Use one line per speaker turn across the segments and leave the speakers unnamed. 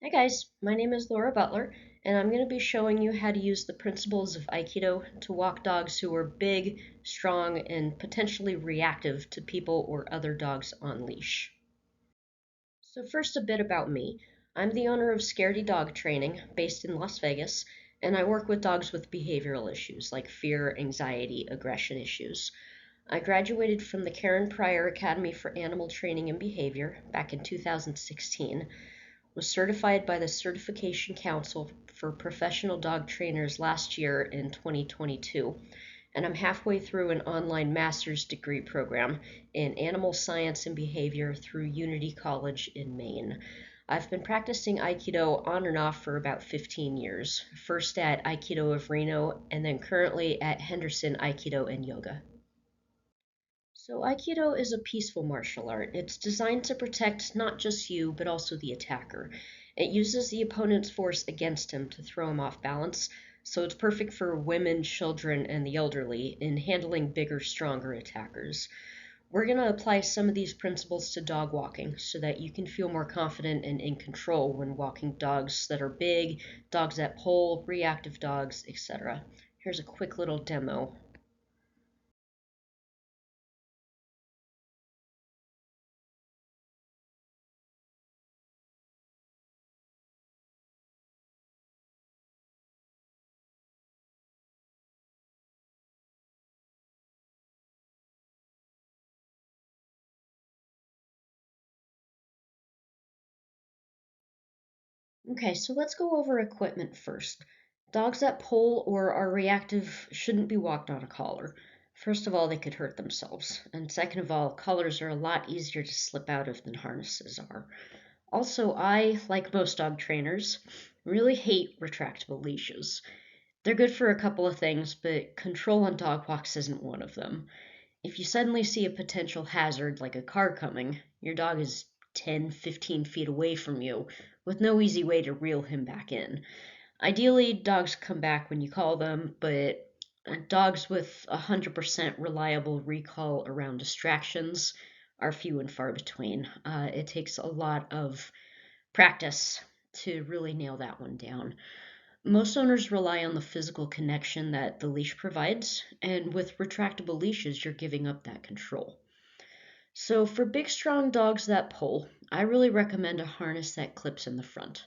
Hi guys, my name is Laura Butler, and I'm going to be showing you how to use the principles of Aikido to walk dogs who are big, strong, and potentially reactive to people or other dogs on leash. So first, a bit about me. I'm the owner of Scaredy Dog Training, based in Las Vegas, and I work with dogs with behavioral issues like fear, anxiety, aggression issues. I graduated from the Karen Pryor Academy for Animal Training and Behavior back in 2016, was certified by the Certification Council for Professional Dog Trainers last year in 2022, and I'm halfway through an online master's degree program in animal science and behavior through Unity College in Maine. I've been practicing Aikido on and off for about 15 years, first at Aikido of Reno and then currently at Henderson Aikido and Yoga. So, Aikido is a peaceful martial art. It's designed to protect not just you, but also the attacker. It uses the opponent's force against him to throw him off balance, so it's perfect for women, children, and the elderly in handling bigger, stronger attackers. We're going to apply some of these principles to dog walking so that you can feel more confident and in control when walking dogs that are big, dogs that pull, reactive dogs, etc. Here's a quick little demo. Okay, so let's go over equipment first. Dogs that pull or are reactive shouldn't be walked on a collar. First of all, they could hurt themselves. And second of all, collars are a lot easier to slip out of than harnesses are. Also, I, like most dog trainers, really hate retractable leashes. They're good for a couple of things, but control on dog walks isn't one of them. If you suddenly see a potential hazard like a car coming, your dog is 10, 15 feet away from you with no easy way to reel him back in. Ideally, dogs come back when you call them, but dogs with 100% reliable recall around distractions are few and far between. It takes a lot of practice to really nail that one down. Most owners rely on the physical connection that the leash provides, and with retractable leashes, you're giving up that control. So, for big, strong dogs that pull, I really recommend a harness that clips in the front.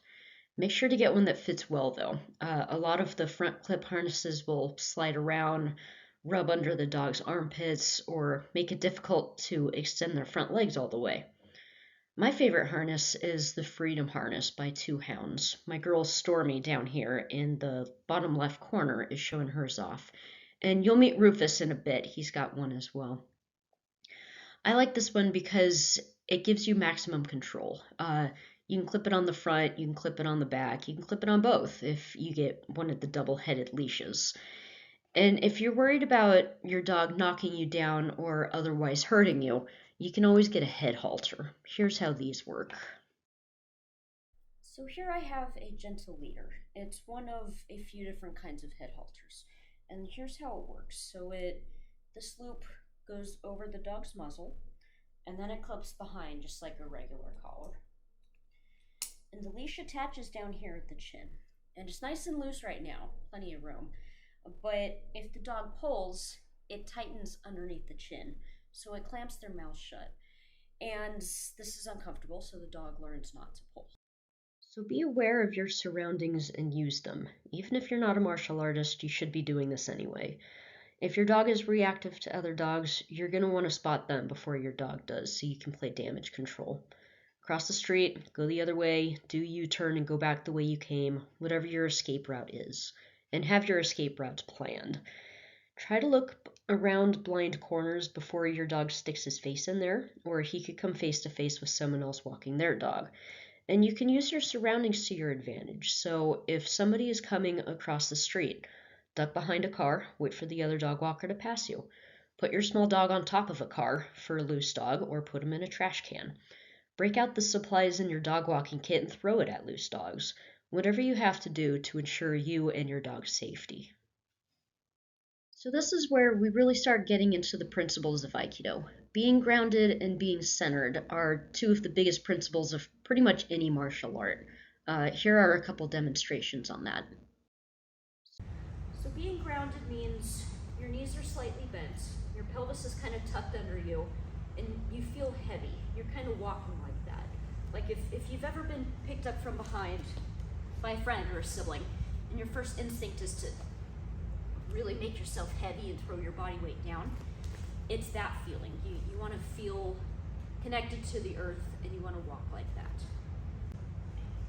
Make sure to get one that fits well, though. A lot of the front clip harnesses will slide around, rub under the dog's armpits, or make it difficult to extend their front legs all the way. My favorite harness is the Freedom Harness by Two Hounds. My girl Stormy down here in the bottom left corner is showing hers off. And you'll meet Rufus in a bit. He's got one as well. I like this one because it gives you maximum control. You can clip it on the front, you can clip it on the back, you can clip it on both if you get one of the double headed leashes. And if you're worried about your dog knocking you down or otherwise hurting you, you can always get a head halter. Here's how these work. So here I have a gentle leader. It's one of a few different kinds of head halters. And here's how it works. This loop goes over the dog's muzzle, and then it clips behind just like a regular collar. And the leash attaches down here at the chin. And it's nice and loose right now, plenty of room. But if the dog pulls, it tightens underneath the chin, so it clamps their mouth shut. And this is uncomfortable, so the dog learns not to pull. So be aware of your surroundings and use them. Even if you're not a martial artist, you should be doing this anyway. If your dog is reactive to other dogs, you're going to want to spot them before your dog does so you can play damage control. Cross the street, go the other way, do a U-turn and go back the way you came, whatever your escape route is. And have your escape routes planned. Try to look around blind corners before your dog sticks his face in there, or he could come face to face with someone else walking their dog. And you can use your surroundings to your advantage. So if somebody is coming across the street, duck behind a car, wait for the other dog walker to pass you. Put your small dog on top of a car for a loose dog, or put him in a trash can. Break out the supplies in your dog walking kit and throw it at loose dogs. Whatever you have to do to ensure you and your dog's safety. So this is where we really start getting into the principles of Aikido. Being grounded and being centered are two of the biggest principles of pretty much any martial art. Here are a couple demonstrations on that.
So being grounded means your knees are slightly bent, your pelvis is kind of tucked under you, and you feel heavy. You're kind of walking like that. Like if you've ever been picked up from behind by a friend or a sibling, and your first instinct is to really make yourself heavy and throw your body weight down, it's that feeling. You want to feel connected to the earth, and you want to walk like that.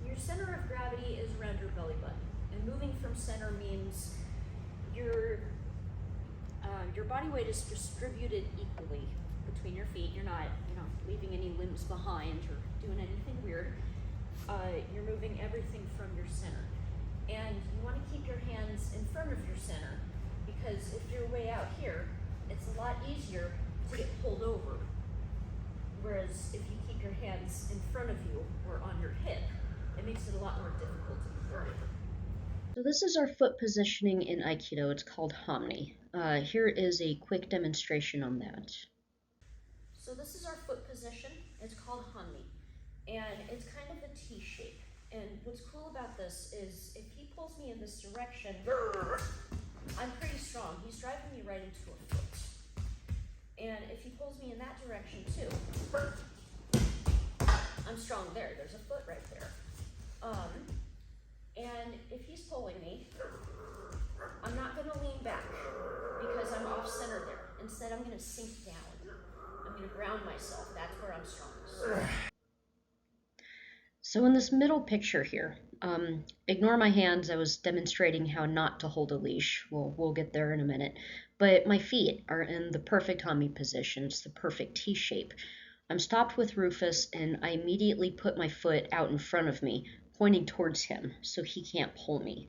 Your center of gravity is around your belly button, and moving from center means your body weight is distributed equally between your feet. You're not leaving any limbs behind or doing anything weird. You're moving everything from your center, and you want to keep your hands in front of your center, because if you're way out here, it's a lot easier to get pulled over. Whereas if you keep your hands in front of you or on your hip, it makes it a lot more difficult to be pulled over.
So this is our foot positioning in Aikido. It's called Hamni. Here is a quick demonstration on that.
So this is our foot position. It's called Hanmi, and it's kind of a T shape. And what's cool about this is if he pulls me in this direction, I'm pretty strong. He's driving me right into a foot. And if he pulls me in that direction too, I'm strong there. There's a foot right there. And if he's pulling me, I'm not going to lean back because I'm off center there. Instead, I'm going to sink down. I'm going to ground myself. That's where I'm strongest.
So in this middle picture here, ignore my hands. I was demonstrating how not to hold a leash. We'll get there in a minute. But my feet are in the perfect Hami position. It's the perfect T shape. I'm stopped with Rufus, and I immediately put my foot out in front of me, pointing towards him, so he can't pull me.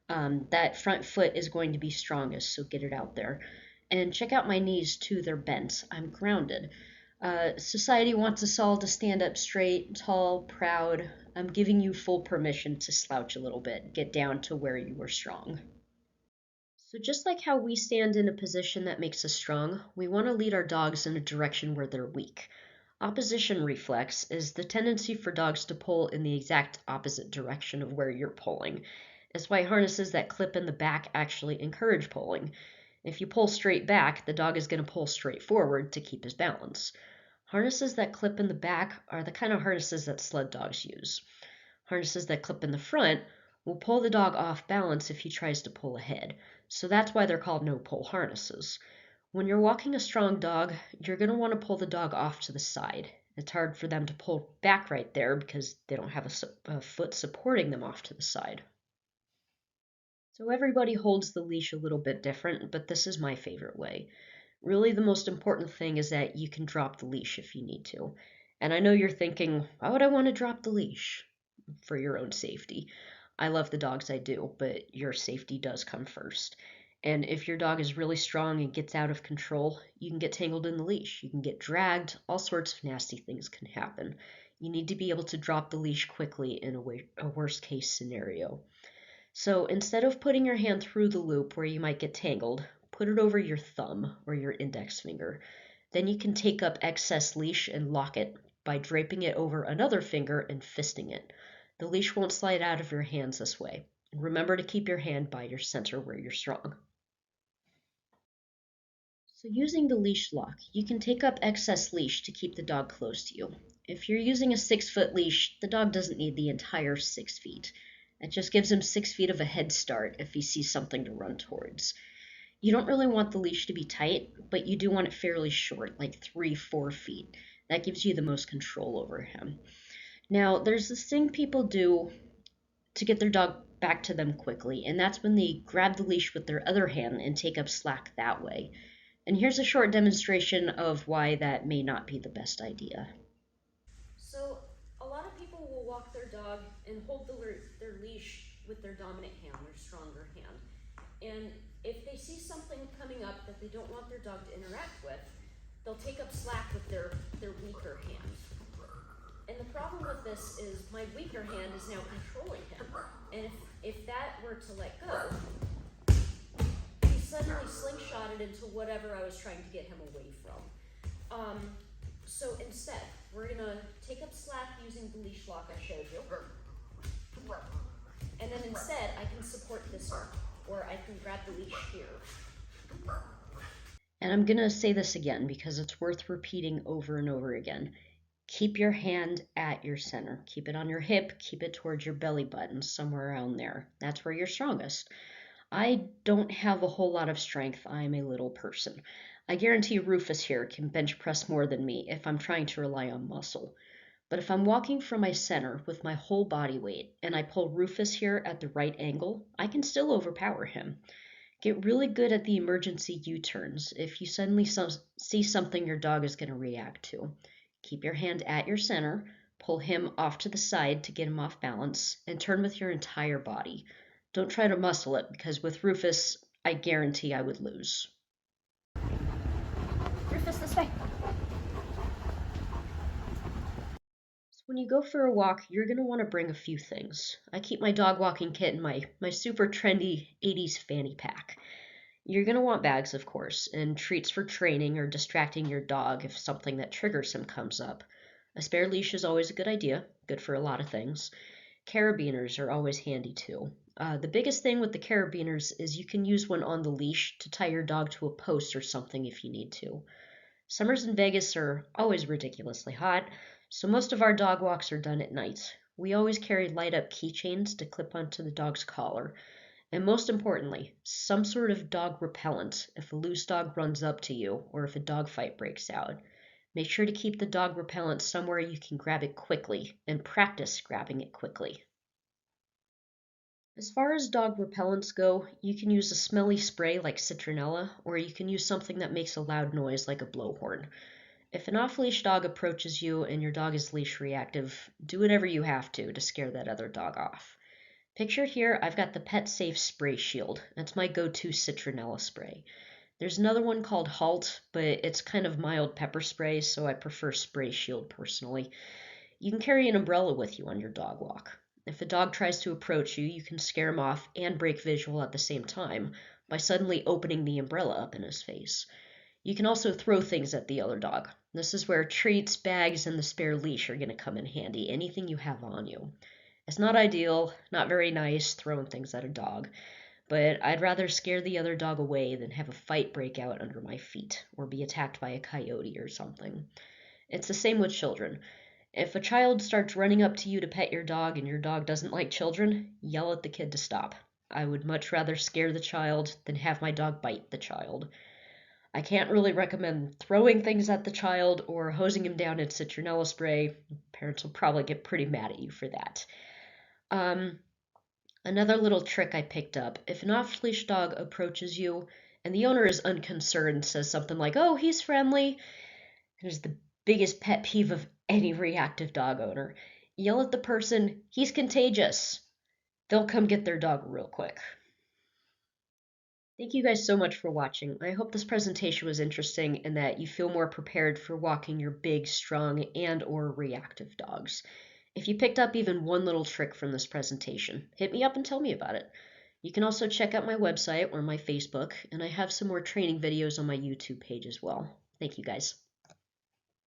That front foot is going to be strongest, so get it out there. And check out my knees too, they're bent. I'm grounded. Society wants us all to stand up straight, tall, proud. I'm giving you full permission to slouch a little bit, get down to where you are strong. So, just like how we stand in a position that makes us strong, we want to lead our dogs in a direction where they're weak. Opposition reflex is the tendency for dogs to pull in the exact opposite direction of where you're pulling. It's why harnesses that clip in the back actually encourage pulling. If you pull straight back, the dog is going to pull straight forward to keep his balance. Harnesses that clip in the back are the kind of harnesses that sled dogs use. Harnesses that clip in the front will pull the dog off balance if he tries to pull ahead. So that's why they're called no-pull harnesses. When you're walking a strong dog, you're going to want to pull the dog off to the side. It's hard for them to pull back right there because they don't have a foot supporting them off to the side. So everybody holds the leash a little bit different, but this is my favorite way. Really, the most important thing is that you can drop the leash if you need to. And I know you're thinking, why would I want to drop the leash? For your own safety. I love the dogs I do, but your safety does come first. And if your dog is really strong and gets out of control, you can get tangled in the leash. You can get dragged. All sorts of nasty things can happen. You need to be able to drop the leash quickly in a worst case scenario. So instead of putting your hand through the loop where you might get tangled, put it over your thumb or your index finger. Then you can take up excess leash and lock it by draping it over another finger and fisting it. The leash won't slide out of your hands this way. Remember to keep your hand by your center where you're strong. So using the leash lock, you can take up excess leash to keep the dog close to you. If you're using a 6-foot leash, the dog doesn't need the entire 6 feet. It just gives him 6 feet of a head start if he sees something to run towards. You don't really want the leash to be tight, but you do want it fairly short, like 3-4 feet. That gives you the most control over him. Now, there's this thing people do to get their dog back to them quickly, and that's when they grab the leash with their other hand and take up slack that way. And here's a short demonstration of why that may not be the best idea.
So a lot of people will walk their dog and hold their leash with their dominant hand, their stronger hand. And if they see something coming up that they don't want their dog to interact with, they'll take up slack with their weaker hand. And the problem with this is my weaker hand is now controlling him. And if that were to let go, he suddenly slingshotted into whatever I was trying to get him away from. So instead, we're gonna take up slack using the leash lock I showed you. said, I can support this arm, or I can grab the leash here.
And I'm going to say this again because it's worth repeating over and over again. Keep your hand at your center. Keep it on your hip. Keep it towards your belly button, somewhere around there. That's where you're strongest. I don't have a whole lot of strength. I'm a little person. I guarantee Rufus here can bench press more than me if I'm trying to rely on muscle. But if I'm walking from my center with my whole body weight and I pull Rufus here at the right angle, I can still overpower him. Get really good at the emergency U-turns if you suddenly see something your dog is going to react to. Keep your hand at your center, pull him off to the side to get him off balance, and turn with your entire body. Don't try to muscle it, because with Rufus, I guarantee I would lose.
Rufus, this way.
So when you go for a walk, you're going to want to bring a few things. I keep my dog walking kit in my super trendy 80s fanny pack. You're going to want bags, of course, and treats for training or distracting your dog if something that triggers him comes up. A spare leash is always a good idea, good for a lot of things. Carabiners are always handy too. The biggest thing with the carabiners is you can use one on the leash to tie your dog to a post or something if you need to. Summers in Vegas are always ridiculously hot, so most of our dog walks are done at night. We always carry light up keychains to clip onto the dog's collar. And most importantly, some sort of dog repellent if a loose dog runs up to you or if a dog fight breaks out. Make sure to keep the dog repellent somewhere you can grab it quickly and practice grabbing it quickly. As far as dog repellents go, you can use a smelly spray like citronella, or you can use something that makes a loud noise like a blowhorn. If an off-leash dog approaches you and your dog is leash reactive, do whatever you have to scare that other dog off. Pictured here, I've got the Pet Safe Spray Shield. That's my go-to citronella spray. There's another one called Halt, but it's kind of mild pepper spray, so I prefer Spray Shield personally. You can carry an umbrella with you on your dog walk. If a dog tries to approach you, you can scare him off and break visual at the same time by suddenly opening the umbrella up in his face. You can also throw things at the other dog. This is where treats, bags, and the spare leash are going to come in handy, anything you have on you. It's not ideal, not very nice, throwing things at a dog, but I'd rather scare the other dog away than have a fight break out under my feet or be attacked by a coyote or something. It's the same with children. If a child starts running up to you to pet your dog and your dog doesn't like children, yell at the kid to stop. I would much rather scare the child than have my dog bite the child. I can't really recommend throwing things at the child or hosing him down in citronella spray. Parents will probably get pretty mad at you for that. Another little trick I picked up, if an off-leash dog approaches you and the owner is unconcerned, says something like, "Oh, he's friendly," it is the biggest pet peeve of any reactive dog owner. Yell at the person, "He's contagious." They'll come get their dog real quick. Thank you guys so much for watching. I hope this presentation was interesting and that you feel more prepared for walking your big, strong, and/or reactive dogs. If you picked up even one little trick from this presentation, hit me up and tell me about it. You can also check out my website or my Facebook, and I have some more training videos on my YouTube page as well. Thank you guys.